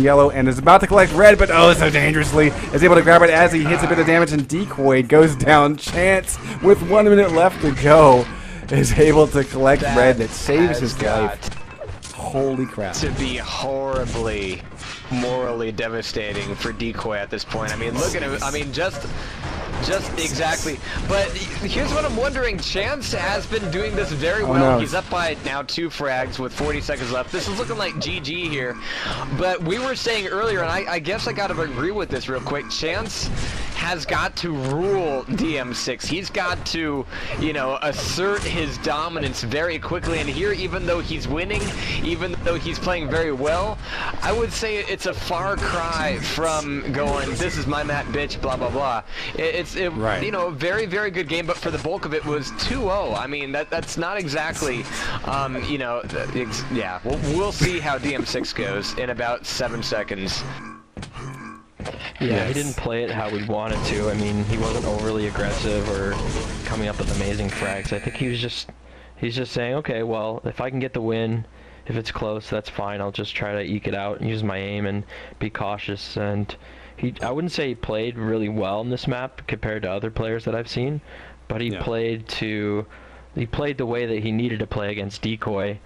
yellow and is about to collect red, but oh, so dangerously is able to grab it as he hits a bit of damage, and Decoy goes down. Chance, with 1 minute left to go, is able to collect red that saves his life. Holy crap. To be horribly morally devastating for Decoy at this point. I mean, look at him. I mean, just exactly. But here's what I'm wondering. Chance has been doing this very well. No. He's up by now 2 frags with 40 seconds left. This is looking like GG here. But we were saying earlier, and I guess I gotta agree with this real quick, Chance has got to rule DM6. He's got to, you know, assert his dominance very quickly. And here, even though he's winning, even though he's playing very well, I would say it's a far cry from going, this is my map, bitch, blah, blah, blah. Right. You know, very, very good game, but for the bulk of it was 2-0. I mean, that's not exactly, you know, yeah. We'll see how DM6 goes in about 7 seconds. Yeah, Yes. he didn't play it how we wanted to. I mean, he wasn't overly aggressive or coming up with amazing frags. I think he's just saying, okay, well, if I can get the win, if it's close, that's fine. I'll just try to eke it out and use my aim and be cautious. And I wouldn't say he played really well in this map compared to other players that I've seen, but he played the way that he needed to play against Decoy.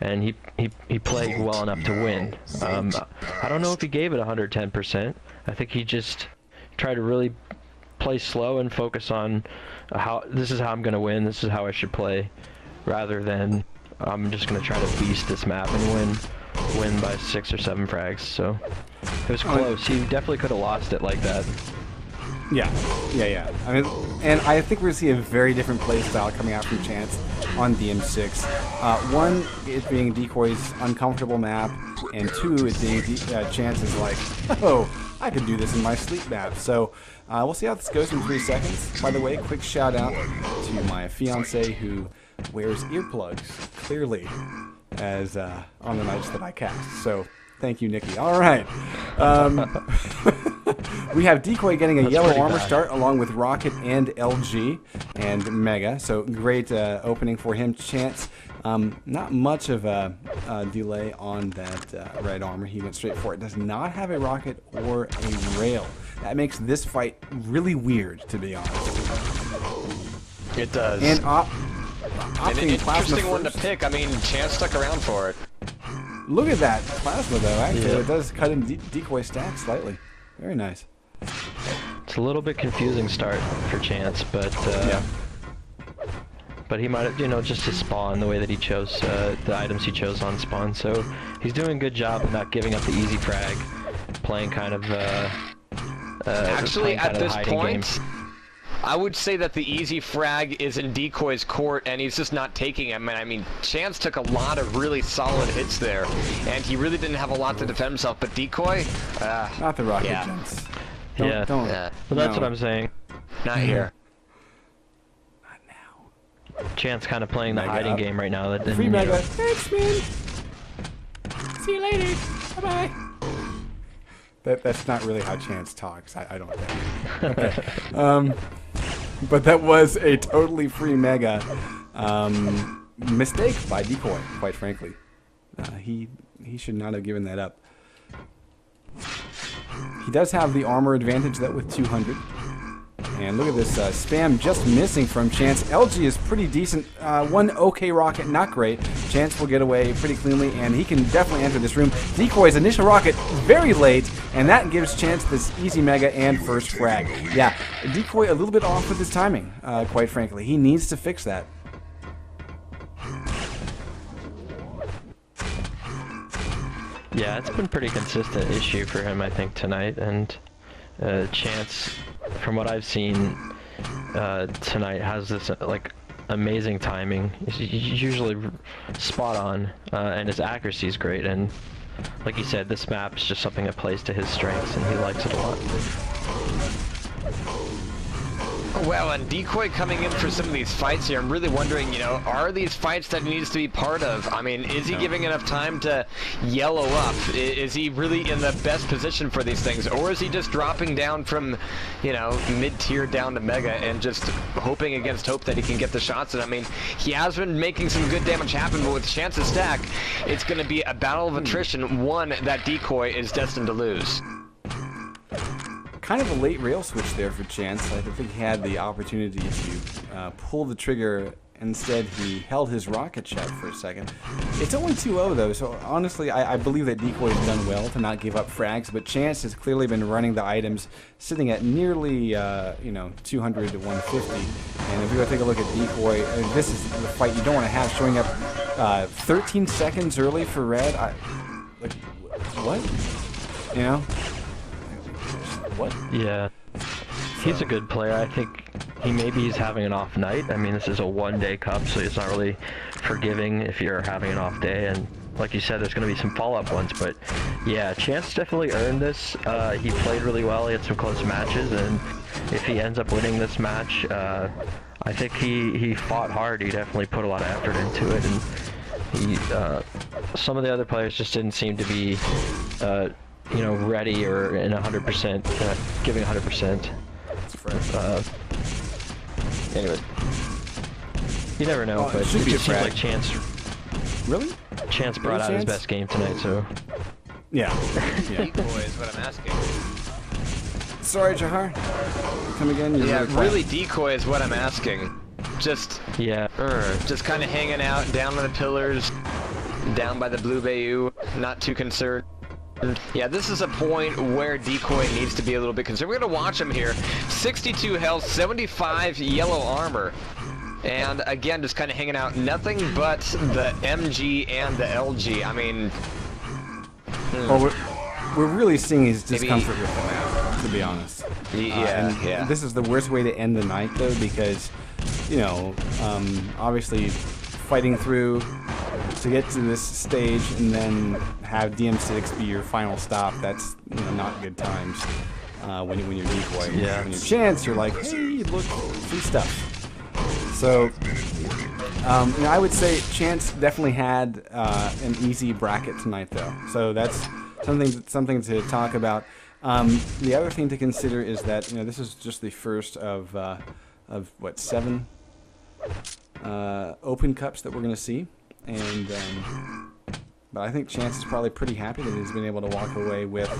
And he played well enough to win. I don't know if he gave it 110%. I think he just tried to really play slow and focus on this is how I'm gonna win. This is how I should play, rather than I'm just gonna try to beast this map and win by 6 or 7 frags. So it was close. He definitely could have lost it like that. Yeah. I mean, and I think we're gonna see a very different play style coming out from Chance on DM6. One, it being Decoy's uncomfortable map, and 2, it being Chance's like, oh, I could do this in my sleep map. So we'll see how this goes in 3 seconds. By the way, quick shout out to my fiance who wears earplugs clearly as on the nights that I cast. So thank you, Nikki. All right. We have Decoy getting a yellow armor start along with Rocket and LG and Mega. So great opening for him. Chance, not much of a delay on that red armor. He went straight for it. Does not have a rocket or a rail. That makes this fight really weird, to be honest. It does. And an interesting one to pick. I mean, Chance stuck around for it. Look at that plasma, though. Actually, it does cut in Decoy stats slightly. Very nice. It's a little bit confusing start for Chance, but but he might have, you know, just his spawn, the way that he chose the items he chose on spawn. So he's doing a good job of not giving up the easy frag, playing kind of actually at this point. Game. I would say that the easy frag is in Decoy's court, and he's just not taking him. And I mean, Chance took a lot of really solid hits there, and he really didn't have a lot to defend himself. But Decoy, not the rocket jumps. Don't. Well, that's what I'm saying. Not here. Not now. Chance kind of playing the hiding game right now. That Free Mega. Thanks, man. See you later. Bye bye. That's not really how Chance talks. I don't think. Okay. But that was a totally free Mega mistake by Decoy. Quite frankly, he should not have given that up. He does have the armor advantage, though, with 200. And look at this spam just missing from Chance. LG is pretty decent. One okay rocket, not great. Chance will get away pretty cleanly, and he can definitely enter this room. Decoy's initial rocket very late, and that gives Chance this easy Mega and first frag. Yeah, Decoy a little bit off with his timing, quite frankly. He needs to fix that. Yeah, it's been a pretty consistent issue for him, I think, tonight. And Chance, from what I've seen tonight, has this like amazing timing. He's usually spot on, and his accuracy is great. And like you said, this map is just something that plays to his strengths, and he likes it a lot. Well, and Decoy coming in for some of these fights here, I'm really wondering, you know, are these fights that he needs to be part of? I mean, is he giving enough time to yellow up? Is he really in the best position for these things? Or is he just dropping down from, you know, mid-tier down to Mega and just hoping against hope that he can get the shots? And I mean, he has been making some good damage happen, but with Chance's stack, it's going to be a battle of attrition, one that Decoy is destined to lose. Kind of a late rail switch there for Chance. I think he had the opportunity to pull the trigger. Instead, he held his rocket shot for a second. It's only 2-0 though, so honestly, I believe that Decoy has done well to not give up frags, but Chance has clearly been running the items, sitting at nearly, you know, 200 to 150. And if we go take a look at Decoy, I mean, this is the fight you don't want to have, showing up 13 seconds early for Red. Like, what? You know? What? Yeah, he's a good player. I think he's having an off night. I mean, this is a one-day cup, so it's not really forgiving if you're having an off day. And like you said, there's going to be some follow-up ones. But yeah, Chance definitely earned this. He played really well. He had some close matches, and if he ends up winning this match, I think he fought hard. He definitely put a lot of effort into it, and he some of the other players just didn't seem to be you know, ready or in 100%, giving 100%. Anyway, you never know, but it just seems like Chance. Really? Chance brought out his best game tonight, so. Yeah. Decoy is what I'm asking. Sorry, Jahar. Come again? Yeah, really, Decoy is what I'm asking. Just just kind of hanging out down on the pillars, down by the blue bayou, not too concerned. Yeah, this is a point where Decoy needs to be a little bit concerned. We're going to watch him here. 62 health, 75 yellow armor. And again, just kind of hanging out. Nothing but the MG and the LG. I mean... Well, we're really seeing his discomfort with the map, to be honest. Yeah. This is the worst way to end the night, though, because, you know, obviously fighting through to get to this stage and then have DM6 be your final stop, that's, you know, not good times when you're Decoy. Yeah. When you're Chance, you're like, hey, look, free stuff. So, you know, I would say Chance definitely had an easy bracket tonight, though. So that's something to talk about. The other thing to consider is that, you know, this is just the first of what, 7 Open Cups that we're going to see. And but I think Chance is probably pretty happy that he's been able to walk away with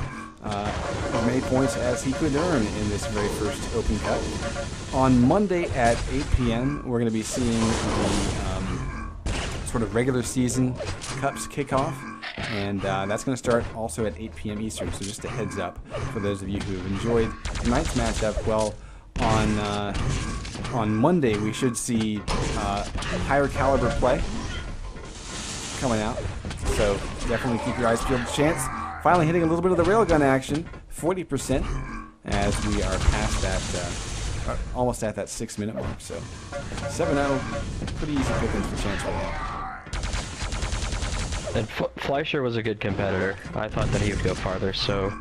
as many points as he could earn in this very first Open Cup. On Monday at 8 p.m., we're going to be seeing the sort of regular season Cups kickoff, and that's going to start also at 8 p.m. Eastern, so just a heads up for those of you who have enjoyed tonight's matchup. Well, on Monday, we should see higher caliber play coming out, so definitely keep your eyes peeled. Chance finally hitting a little bit of the railgun action, 40%, as we are past that, almost at that 6-minute mark. So 7-0, pretty easy pickings for Chance right now. And Fleischer was a good competitor. I thought that he would go farther, so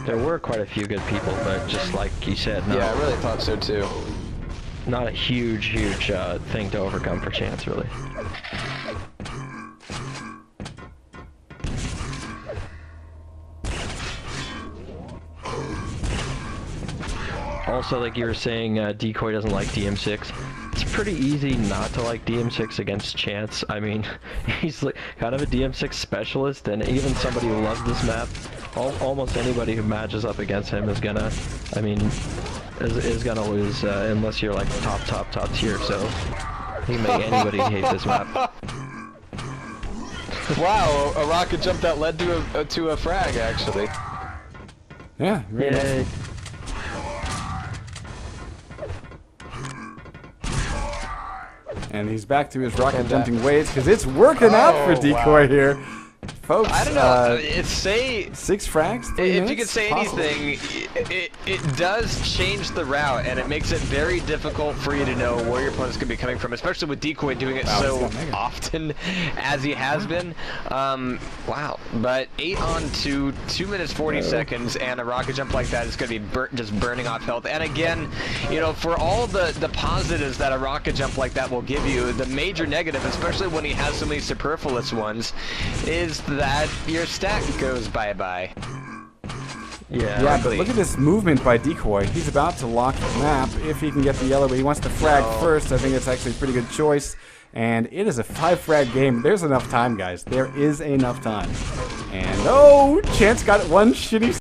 there were quite a few good people, but just like you said, yeah, I really thought so too. Not a huge thing to overcome for Chance, really. Also, like you were saying, Decoy doesn't like DM6. It's pretty easy not to like DM6 against Chance. I mean, he's like kind of a DM6 specialist, and even somebody who loves this map, almost anybody who matches up against him is gonna, I mean, is gonna lose unless you're like top tier. So he can make anybody hate this map. Wow, a rocket jump that led to a frag, actually. Yeah, very nice. And he's back to his rocket jumping ways because it's working out for Decoy here. folks. I don't know. Say 6 frags. 3 if minutes, you could say possible. anything, it does change the route, and it makes it very difficult for you to know where your opponent's going to be coming from, especially with Decoy doing it Wow, so he's got Mega. often as he has been. Wow. But 8 on 2, 2 minutes 40 seconds, and a rocket jump like that is going to be just burning off health. And again, you know, for all the positives that a rocket jump like that will give you, the major negative, especially when he has so many superfluous ones, is that your stack goes bye-bye. Yeah, but look at this movement by Decoy. He's about to lock the map if he can get the yellow, but he wants to frag first. I think it's actually a pretty good choice. And it is a 5 frag game. There's enough time, guys. There is enough time. And oh, Chance got one shitty